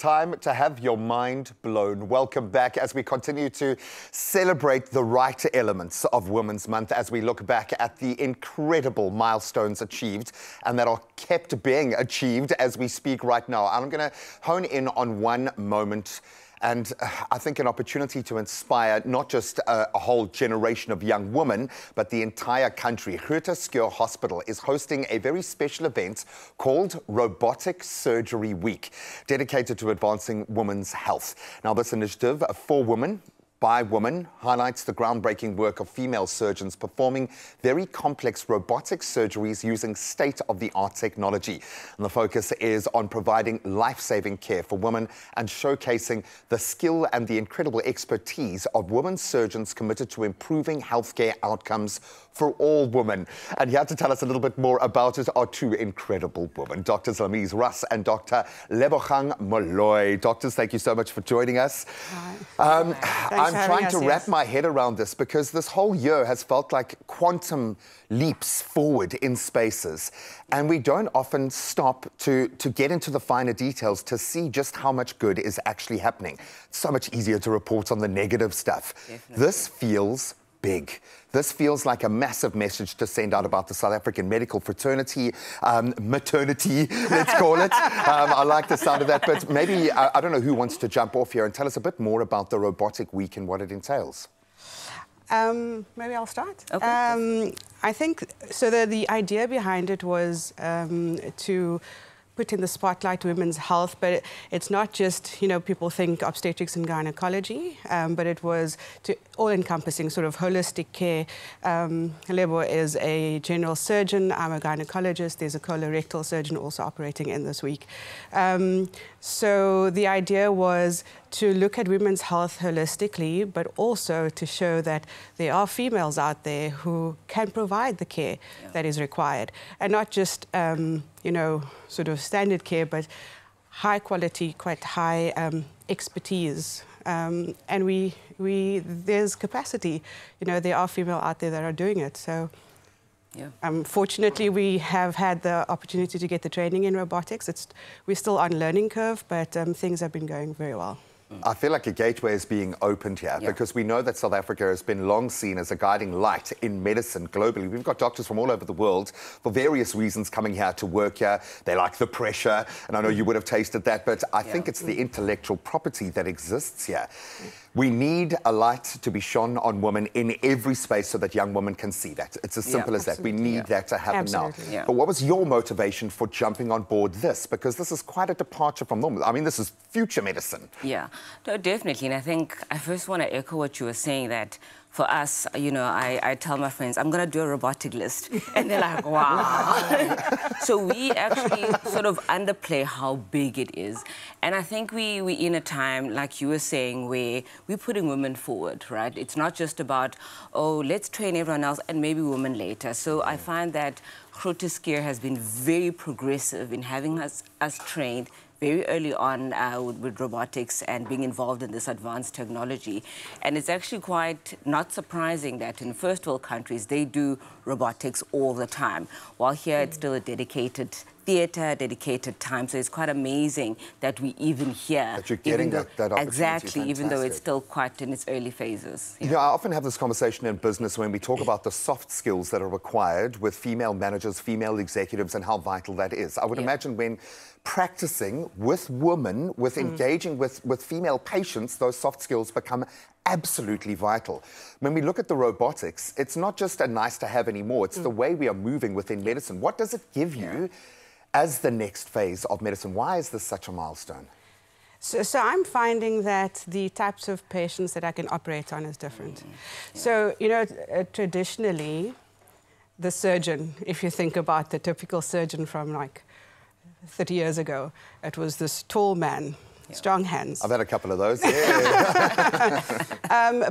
time to have your mind blown. Welcome back as we continue to celebrate the right elements of Women's Month as we look back at the incredible milestones achieved and that are kept being achieved as we speak right now. I'm going to hone in on one moment and I think an opportunity to inspire not just a whole generation of young women, but the entire country. Groote Schuur Hospital is hosting a very special event called Robotic Surgery Week, dedicated to advancing women's health. Now, this initiative for women, by women, highlights the groundbreaking work of female surgeons performing very complex robotic surgeries using state-of-the-art technology. And the focus is on providing life-saving care for women and showcasing the skill and the incredible expertise of women surgeons committed to improving healthcare outcomes for all women. And here to tell us a little bit more about it are two incredible women, Drs. Lamise Russ and Dr. Lebogang Molloy. Doctors, thank you so much for joining us. I'm trying to wrap my head around this because this whole year has felt like quantum leaps forward in spaces. And we don't often stop to get into the finer details to see just how much good is actually happening. It's so much easier to report on the negative stuff. Definitely. This feels big. This feels like a massive message to send out about the South African medical fraternity, maternity, let's call it. I like the sound of that, but maybe, I don't know who wants to jump off here and tell us a bit more about the Robotic Week and what it entails. Maybe I'll start. Okay. I think, so the idea behind it was to put in the spotlight women's health, but it's not just, you know, people think obstetrics and gynecology, but it was to all-encompassing sort of holistic care. Lebo is a general surgeon, I'm a gynecologist, there's a colorectal surgeon also operating in this week. So the idea was to look at women's health holistically, but also to show that there are females out there who can provide the care that is required. And not just, you know, sort of standard care, but high quality, quite high expertise. And there's capacity. You know, there are female out there that are doing it. So fortunately, we have had the opportunity to get the training in robotics. We're still on learning curve, but things have been going very well. I feel like a gateway is being opened here because we know that South Africa has been long seen as a guiding light in medicine globally. We've got doctors from all over the world for various reasons coming here to work here. They like the pressure, and I know you would have tasted that, but I think it's the intellectual property that exists here. We need a light to be shone on women in every space so that young women can see that. It's as simple as that. We need that to happen now. But what was your motivation for jumping on board this? Because this is quite a departure from normal. I mean, this is future medicine. Yeah, no, definitely. And I think I first want to echo what you were saying, that for us, you know, I tell my friends, I'm going to do a robotic list. And they're like, wow. So we actually sort of underplay how big it is. And I think we're in a time, like you were saying, where we're putting women forward, right? It's not just about, oh, let's train everyone else and maybe women later. So I find that Groote Schuur has been very progressive in having us trained very early on with robotics and being involved in this advanced technology. And it's actually quite not surprising that in first world countries, they do robotics all the time, while here it's still a dedicated theatre, dedicated time. So it's quite amazing that we even hear that you're getting that opportunity. Exactly, even though it's still quite in its early phases. You know, I often have this conversation in business when we talk about the soft skills that are required with female managers, female executives, and how vital that is. I would imagine when practicing with women, with engaging with female patients, those soft skills become absolutely vital. When we look at the robotics, it's not just a nice to have anymore, it's the way we are moving within medicine. What does it give you as the next phase of medicine? Why is this such a milestone? So I'm finding that the types of patients that I can operate on is different. So, you know, traditionally, the surgeon, if you think about the typical surgeon from like 30 years ago, it was this tall man, strong hands. I've had a couple of those,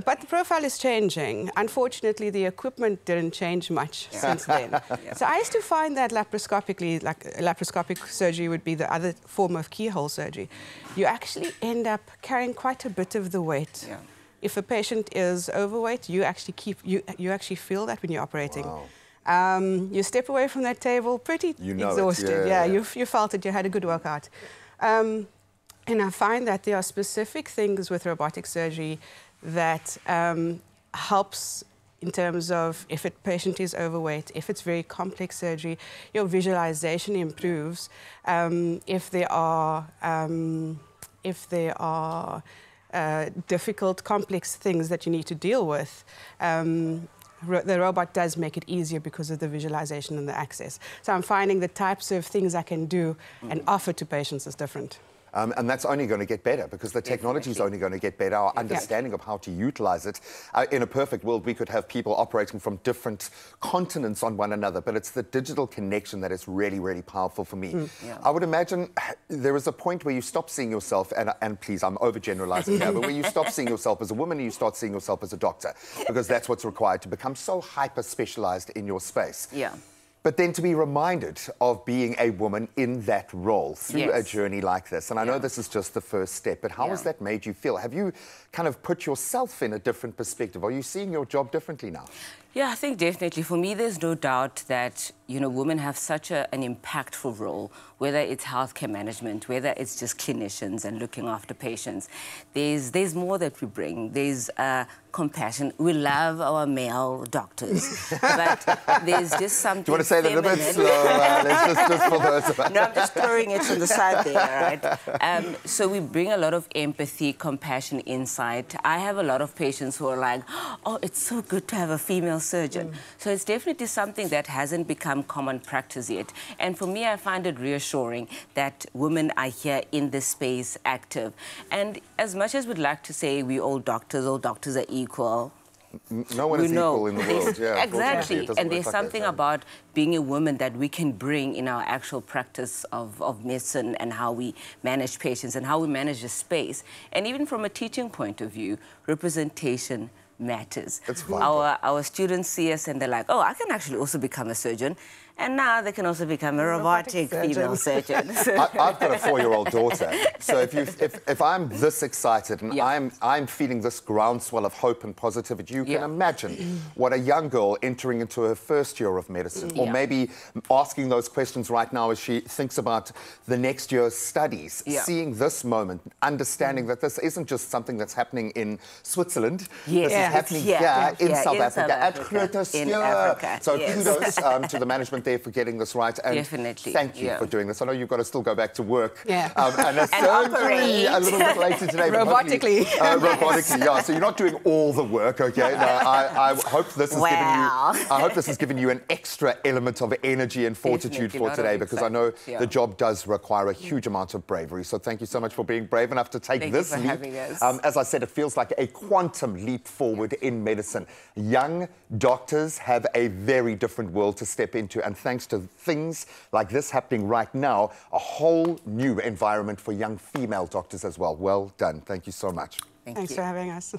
But the profile is changing. Unfortunately, the equipment didn't change much since then. So I used to find that laparoscopically, like laparoscopic surgery would be the other form of keyhole surgery. You actually end up carrying quite a bit of the weight. If a patient is overweight, you actually feel that when you're operating. You step away from that table pretty exhausted. You felt it, you had a good workout. And I find that there are specific things with robotic surgery that helps in terms of if a patient is overweight, if it's very complex surgery, your visualization improves. If there are difficult, complex things that you need to deal with, the robot does make it easier because of the visualization and the access. So I'm finding the types of things I can do and offer to patients is different. And that's only going to get better because the technology is only going to get better. Our understanding of how to utilize it. In a perfect world, we could have people operating from different continents on one another, but it's the digital connection that is really, really powerful for me. I would imagine there is a point where you stop seeing yourself, and please, I'm overgeneralizing here, but where you stop seeing yourself as a woman and you start seeing yourself as a doctor, because that's what's required to become so hyper-specialized in your space. But then to be reminded of being a woman in that role through a journey like this. And I know this is just the first step, but how has that made you feel? Have you kind of put yourself in a different perspective? Are you seeing your job differently now? Yeah, I think definitely. For me, there's no doubt that, you know, women have such an impactful role, whether it's healthcare management, whether it's just clinicians and looking after patients. There's more that we bring. There's compassion. We love our male doctors, but there's just something. Do you want to say that a bit slow? Just for those of us. No, I'm just throwing it from the side there, right? So we bring a lot of empathy, compassion, insight. I have a lot of patients who are like, oh, it's so good to have a female surgeon. So it's definitely something that hasn't become common practice yet. And for me, I find it reassuring that women are here in this space active. And as much as we'd like to say we all doctors are equal, no one is equal in the world. Exactly. And there's something about being a woman that we can bring in our actual practice of medicine and how we manage patients and how we manage the space. And even from a teaching point of view, representation matters. Our students see us and they're like, oh, I can actually also become a surgeon. And now they can also become a robotic female surgeon. I've got a 4-year-old daughter. So if I'm this excited and I'm feeling this groundswell of hope and positivity, you can imagine what a young girl entering into her first year of medicine, or maybe asking those questions right now as she thinks about the next year's studies, seeing this moment, understanding that this isn't just something that's happening in Switzerland, this is happening here in South Africa, at Groote, Schuur. So kudos to the management there for getting this right. And thank you for doing this. I know you've got to still go back to work. And a surgery a little bit later today. Robotically. Robotically, So you're not doing all the work, okay? No, I hope this has given you. I hope this has given you an extra element of energy and fortitude for today, because I know the job does require a huge amount of bravery. So thank you so much for being brave enough to take this leap. As I said, it feels like a quantum leap forward in medicine. Young doctors have a very different world to step into, and thanks to things like this happening right now, a whole new environment for young female doctors as well. Well done. Thank you so much. Thanks for having us.